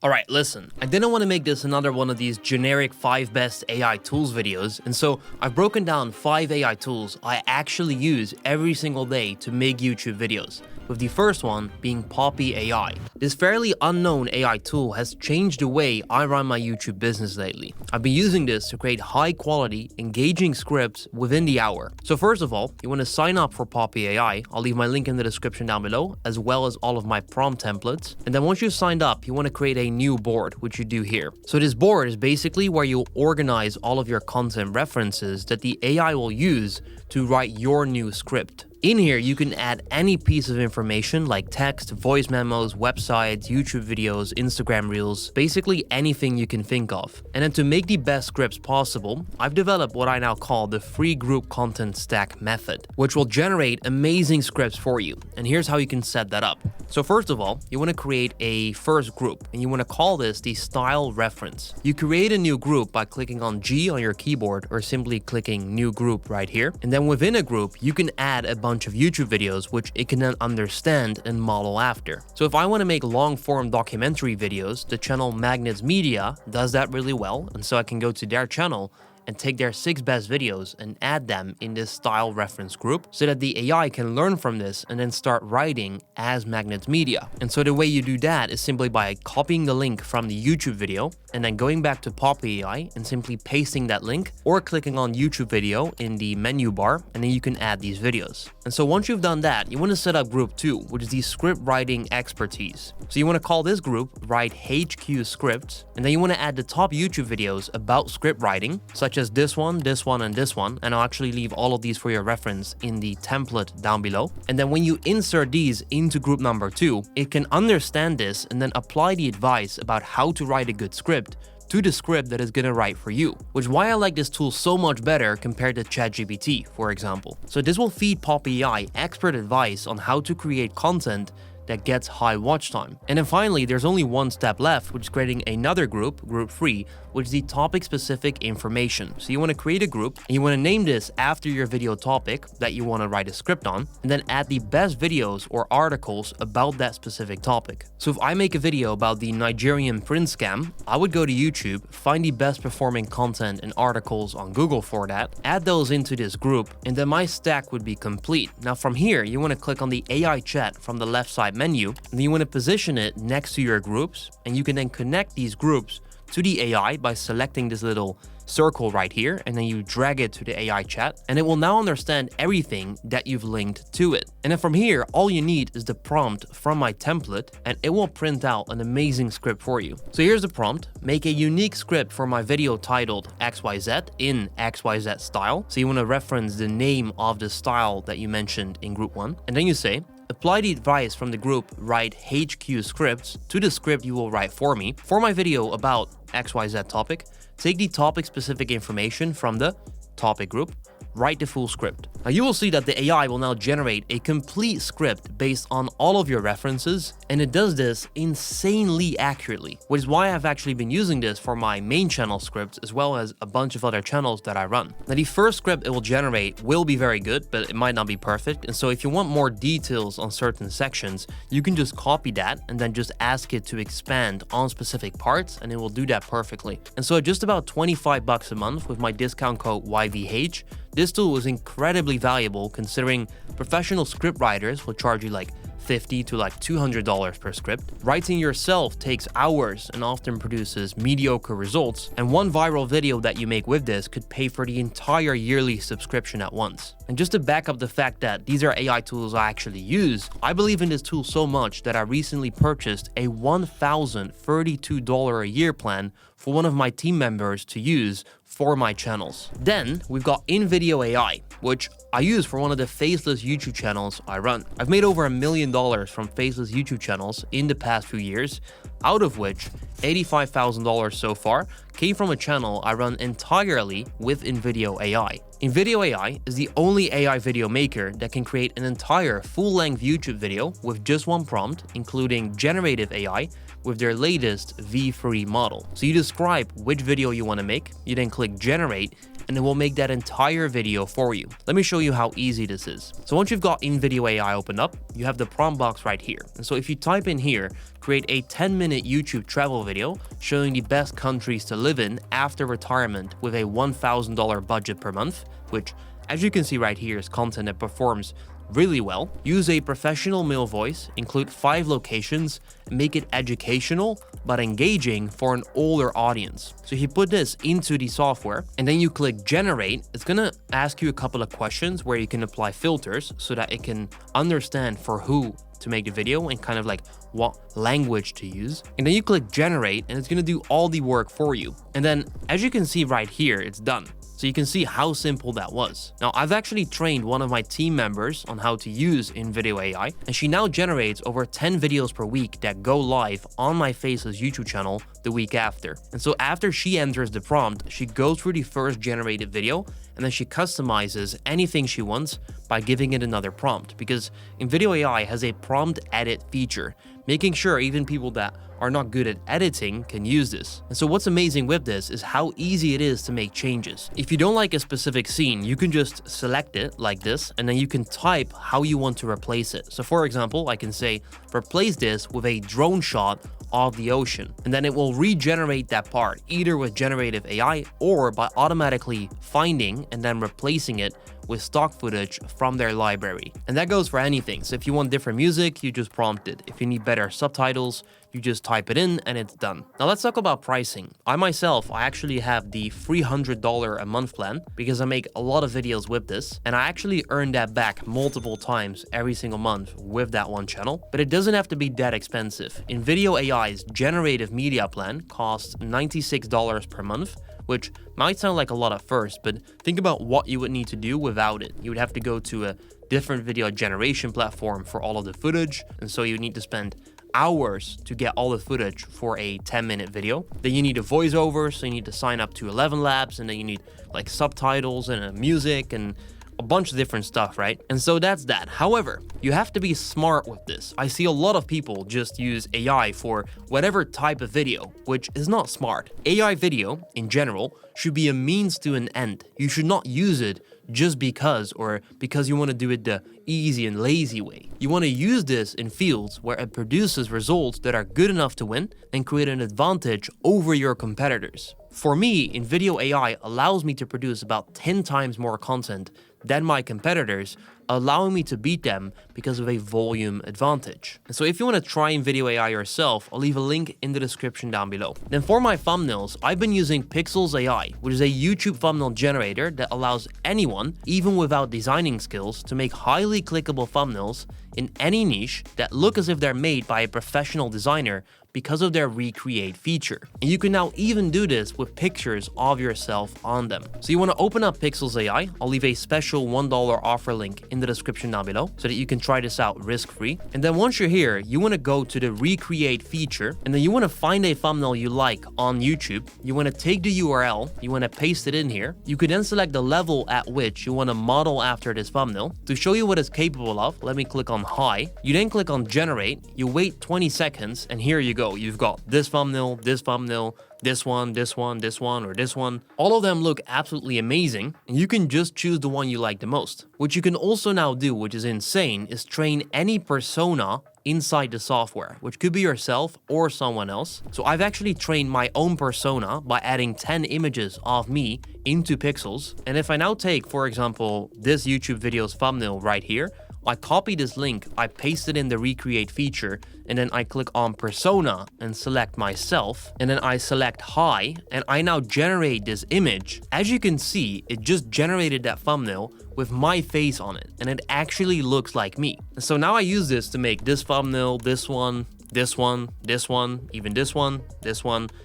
Alright, listen, I didn't want to make this another one of these generic 5 best AI tools videos, and so I've broken down 5 AI tools I actually use every single day to make YouTube videos, with the first one being Poppy AI. This fairly unknown AI tool has changed the way I run my YouTube business lately. I've been using this to create high quality, engaging scripts within the hour. So first of all, you want to sign up for Poppy AI. I'll leave my link in the description down below, as well as all of my prompt templates. And then once you've signed up, you want to create a new board, which you do here. So this board is basically where you'll organize all of your content references that the AI will use to write your new script. In here, you can add any piece of information like text, voice memos, websites, YouTube videos, Instagram reels, basically anything you can think of. And then to make the best scripts possible, I've developed what I now call the free group content stack method, which will generate amazing scripts for you. And here's how you can set that up. So first of all, you want to create a first group, and you want to call this the style reference. You create a new group by clicking on G on your keyboard or simply clicking new group right here. And then within a group, you can add a bunch of YouTube videos which it can then understand and model after. So if I want to make long-form documentary videos, the channel Magnets Media does that really well, and so I can go to their channel and take their 6 best videos and add them in this style reference group so that the AI can learn from this and then start writing as Magnets Media. And so the way you do that is simply by copying the link from the YouTube video and then going back to Poppy AI and simply pasting that link, or clicking on YouTube video in the menu bar, and then you can add these videos. And so once you've done that, you want to set up group 2, which is the script writing expertise. So you want to call this group Write HQ Scripts, and then you want to add the top YouTube videos about script writing, such as this one, and this one, and I'll actually leave all of these for your reference in the template down below. And then when you insert these into group number 2, it can understand this and then apply the advice about how to write a good script to the script that is gonna write for you, which is why I like this tool so much better compared to ChatGPT, for example. So this will feed Poppy AI expert advice on how to create content that gets high watch time. And then finally, there's only one step left, which is creating another group, group 3, which is the topic specific information. So you want to create a group and you want to name this after your video topic that you want to write a script on, and then add the best videos or articles about that specific topic. So if I make a video about the Nigerian prince scam, I would go to YouTube, find the best performing content and articles on Google for that, add those into this group, and then my stack would be complete. Now from here, you want to click on the AI chat from the left side menu, and then you want to position it next to your groups, and you can then connect these groups to the AI by selecting this little circle right here, and then you drag it to the AI chat, and it will now understand everything that you've linked to it. And then from here, all you need is the prompt from my template, and it will print out an amazing script for you. So here's the prompt: make a unique script for my video titled XYZ in XYZ style. So you want to reference the name of the style that you mentioned in group 1, and then you say, apply the advice from the group Write HQ Scripts to the script you will write for me for my video about XYZ topic. Take the topic specific information from the topic group, write the full script. Now you will see that the AI will now generate a complete script based on all of your references, and it does this insanely accurately, which is why I've actually been using this for my main channel scripts as well as a bunch of other channels that I run. Now the first script it will generate will be very good, but it might not be perfect, and so if you want more details on certain sections, you can just copy that and then just ask it to expand on specific parts, and it will do that perfectly. And so at just about 25 bucks a month with my discount code YVH, this tool is incredibly valuable considering professional script writers will charge you like $50 to like $200 per script. Writing yourself takes hours and often produces mediocre results, and one viral video that you make with this could pay for the entire yearly subscription at once. And just to back up the fact that these are AI tools I actually use, I believe in this tool so much that I recently purchased a $1,032 a year plan for one of my team members to use for my channels. Then we've got InVideo AI, which I use for one of the faceless YouTube channels I run. I've made over $1 million from faceless YouTube channels in the past few years, out of which $85,000 so far came from a channel I run entirely with InVideo AI. InVideo AI is the only AI video maker that can create an entire full-length YouTube video with just one prompt, including generative AI, with their latest V3 model. So you describe which video you want to make, you then click generate, and it will make that entire video for you. Let me show you how easy this is. So once you've got InVideo AI opened up, you have the prompt box right here. And so if you type in here, create a 10-minute YouTube travel video showing the best countries to live in after retirement with a $1,000 budget per month, which, as you can see right here, is content that performs really well. Use a professional male voice, include 5 locations, and make it educational but engaging for an older audience. So if you put this into the software and then you click generate, it's gonna ask you a couple of questions where you can apply filters so that it can understand for who to make the video and kind of like what language to use. And then you click generate and it's gonna do all the work for you. And then as you can see right here, it's done. So you can see how simple that was. Now, I've actually trained one of my team members on how to use InVideo AI, and she now generates over 10 videos per week that go live on my Faceless YouTube channel the week after. And so after she enters the prompt, she goes through the first generated video, and then she customizes anything she wants by giving it another prompt, because InVideo AI has a prompt edit feature, making sure even people that are not good at editing can use this. And so what's amazing with this is how easy it is to make changes. If you don't like a specific scene, you can just select it like this, and then you can type how you want to replace it. So for example, I can say, replace this with a drone shot of the ocean, and then it will regenerate that part either with generative AI or by automatically finding and then replacing it with stock footage from their library. And that goes for anything. So if you want different music, you just prompt it. If you need better subtitles, you just type it in and it's done. Now let's talk about pricing. I actually have the $300 a month plan because I make a lot of videos with this, and I actually earn that back multiple times every single month with that one channel. But it doesn't have to be that expensive. InVideo AI's generative media plan costs $96 per month, which might sound like a lot at first, but think about what you would need to do without it. You would have to go to a different video generation platform for all of the footage, and so you need to spend hours to get all the footage for a 10-minute video. Then you need a voiceover, so you need to sign up to 11 Labs, and then you need like subtitles and music and a bunch of different stuff, right? And so that's that. However, you have to be smart with this. I see a lot of people just use AI for whatever type of video, which is not smart. AI video, in general, should be a means to an end. You should not use it just because you want to do it the easy and lazy way. You want to use this in fields where it produces results that are good enough to win and create an advantage over your competitors. For me, InVideo AI allows me to produce about 10 times more content than my competitors, allowing me to beat them because of a volume advantage. And so if you want to try InVideo AI yourself, I'll leave a link in the description down below. Then for my thumbnails, I've been using Pixels AI, which is a YouTube thumbnail generator that allows anyone, even without designing skills, to make highly clickable thumbnails in any niche that look as if they're made by a professional designer because of their recreate feature. And you can now even do this with pictures of yourself on them. So you want to open up Pixels AI. I'll leave a special $1 offer link in the description down below so that you can try this out risk-free. And then once you're here, you want to go to the recreate feature, and then you want to find a thumbnail you like on YouTube. You want to take the URL, you want to paste it in here. You could then select the level at which you want to model after this thumbnail. To show you what it's capable of, let me click on high. You then click on generate, you wait 20 seconds, and here you go. You've got this thumbnail, this thumbnail, this one, this one, this one, or this one. All of them look absolutely amazing, and you can just choose the one you like the most. What you can also now do, which is insane, is train any persona inside the software, which could be yourself or someone else. So I've actually trained my own persona by adding 10 images of me into Pixels. And if I now take, for example, this YouTube video's thumbnail right here, I copy this link, I paste it in the recreate feature, and then I click on persona and select myself, and then I select hi, and I now generate this image. As you can see, it just generated that thumbnail with my face on it, and it actually looks like me. And so now I use this to make this thumbnail, this one, this one, this one, even this one,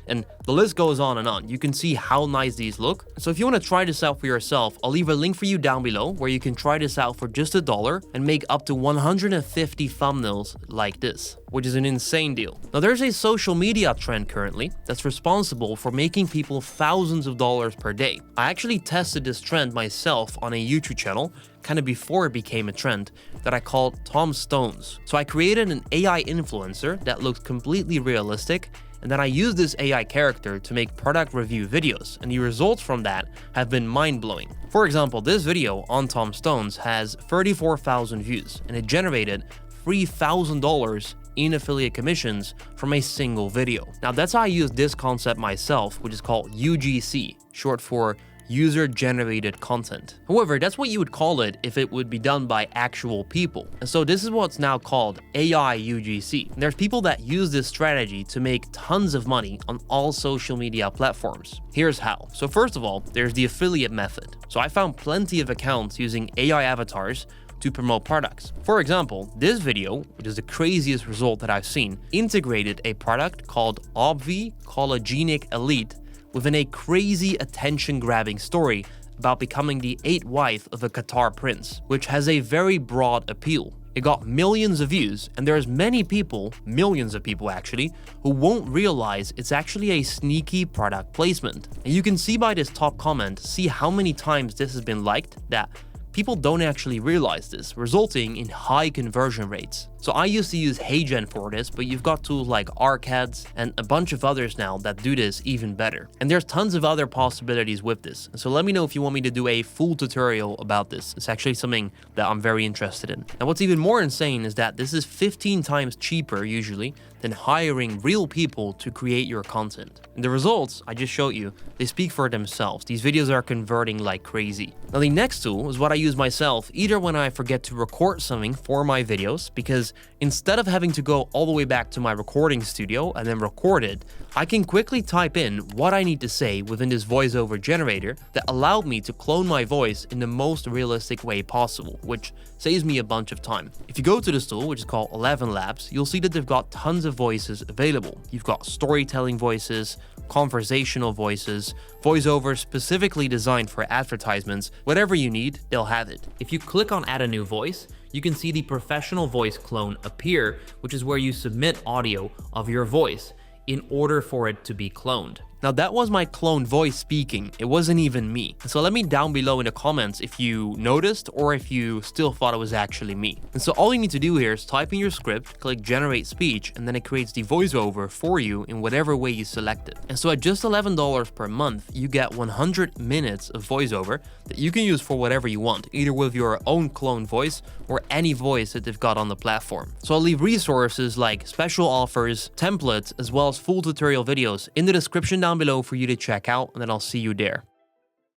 and the list goes on and on. You can see how nice these look. So if you want to try this out for yourself, I'll leave a link for you down below where you can try this out for just $1 and make up to 150 thumbnails like this, which is an insane deal. Now there's a social media trend currently that's responsible for making people thousands of dollars per day. I actually tested this trend myself on a YouTube channel kind of before it became a trend that I called Tom Stones. So I created an AI influencer that looked completely realistic and then I used this AI character to make product review videos, and the results from that have been mind-blowing. For example, this video on Tom Stones has 34,000 views, and it generated $3,000 in affiliate commissions from a single video. Now that's how I use this concept myself, which is called UGC, short for user-generated content. However, that's what you would call it if it would be done by actual people. And so this is what's now called AI UGC. And there's people that use this strategy to make tons of money on all social media platforms. Here's how. So first of all, there's the affiliate method. So I found plenty of accounts using AI avatars to promote products. For example, this video, which is the craziest result that I've seen, integrated a product called Obvi Collagenix Elite within a crazy attention-grabbing story about becoming the 8th wife of a Qatar prince, which has a very broad appeal. It got millions of views, and there's many people, millions of people actually, who won't realize it's actually a sneaky product placement. And you can see by this top comment, see how many times this has been liked, that people don't actually realize this, resulting in high conversion rates. So I used to use HeyGen for this, but you've got tools like ArcAds and a bunch of others now that do this even better. And there's tons of other possibilities with this. So let me know if you want me to do a full tutorial about this. It's actually something that I'm very interested in. And what's even more insane is that this is 15 times cheaper usually than hiring real people to create your content. And the results I just showed you, they speak for themselves. These videos are converting like crazy. Now the next tool is what I use myself, either when I forget to record something for my videos, because instead of having to go all the way back to my recording studio and then record it, I can quickly type in what I need to say within this voiceover generator that allowed me to clone my voice in the most realistic way possible, which saves me a bunch of time. If you go to this tool, which is called 11 Labs, you'll see that they've got tons of voices available. You've got storytelling voices, conversational voices, voiceovers specifically designed for advertisements. Whatever you need, they'll have it. If you click on add a new voice, you can see the professional voice clone appear, which is where you submit audio of your voice in order for it to be cloned. Now that was my cloned voice speaking, it wasn't even me. So let me down below in the comments if you noticed or if you still thought it was actually me. And so all you need to do here is type in your script, click generate speech, and then it creates the voiceover for you in whatever way you select it. And so at just $11 per month, you get 100 minutes of voiceover that you can use for whatever you want, either with your own cloned voice or any voice that they've got on the platform. So I'll leave resources like special offers, templates, as well as full tutorial videos in the description down below for you to check out, and then I'll see you there.